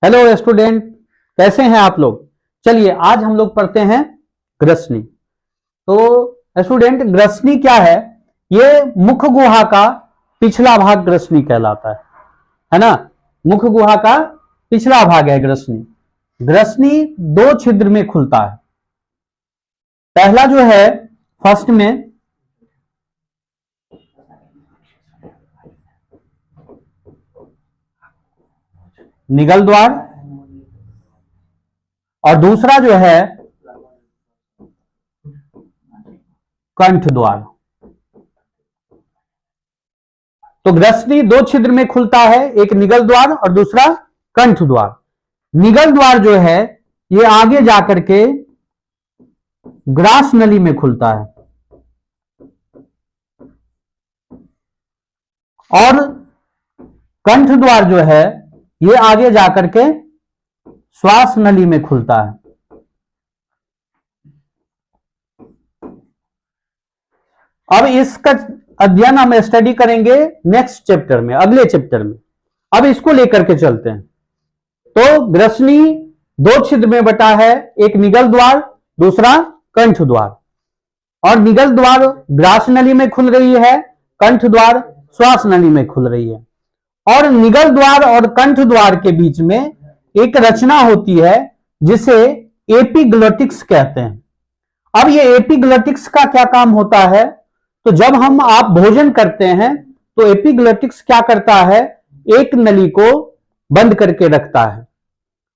Hello student, कैसे हैं आप लोग। चलिए आज हम लोग पढ़ते हैं ग्रसनी। तो स्टूडेंट, ग्रसनी क्या है? ये मुख गुहा का पिछला भाग ग्रसनी कहलाता है ना। मुख गुहा का पिछला भाग है ग्रसनी। ग्रसनी दो छिद्र में खुलता है। पहला जो है फर्स्ट में निगल द्वार और दूसरा जो है कंठ द्वार। तो ग्रसनी दो छिद्र में खुलता है, एक निगल द्वार और दूसरा कंठ द्वार। निगल द्वार जो है ये आगे जाकर के ग्रास नली में खुलता है और कंठ द्वार जो है ये आगे जाकर के श्वास नली में खुलता है। अब इसका अध्ययन हम स्टडी करेंगे नेक्स्ट चैप्टर में, अगले चैप्टर में। अब इसको लेकर के चलते हैं। तो ग्रसनी दो छिद्र में बटा है, एक निगल द्वार दूसरा कंठ द्वार। और निगल द्वार ग्रास नली में खुल रही है, कंठ द्वार श्वास नली में खुल रही है। और निगल द्वार और कंठ द्वार के बीच में एक रचना होती है जिसे एपिग्लोटिक्स कहते हैं। अब ये एपिग्लोटिक्स का क्या काम होता है? तो जब हम आप भोजन करते हैं तो एपिग्लोटिक्स क्या करता है, एक नली को बंद करके रखता है।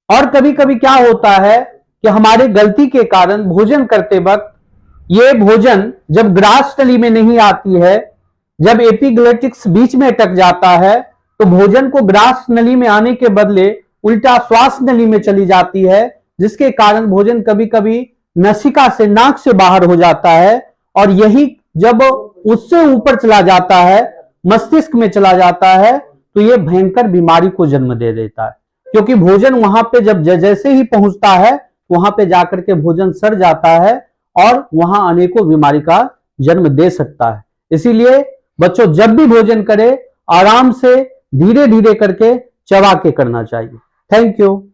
और कभी कभी क्या होता है कि हमारे गलती के कारण भोजन करते वक्त ये भोजन जब ग्रास नली में नहीं आती है, जब एपिग्लोटिक्स बीच में अटक जाता है तो भोजन को ग्रास नली में आने के बदले उल्टा श्वास नली में चली जाती है, जिसके कारण भोजन कभी कभी नसिका से, नाक से बाहर हो जाता है। और यही जब उससे ऊपर चला जाता है, मस्तिष्क में चला जाता है, तो यह भयंकर बीमारी को जन्म दे देता है। क्योंकि भोजन वहां पे जब जैसे ही पहुंचता है वहां पे जाकर के भोजन सड़ जाता है और वहां अनेकों बीमारी का जन्म दे सकता है। इसीलिए बच्चों जब भी भोजन करें आराम से धीरे धीरे करके चबा के करना चाहिए। Thank you.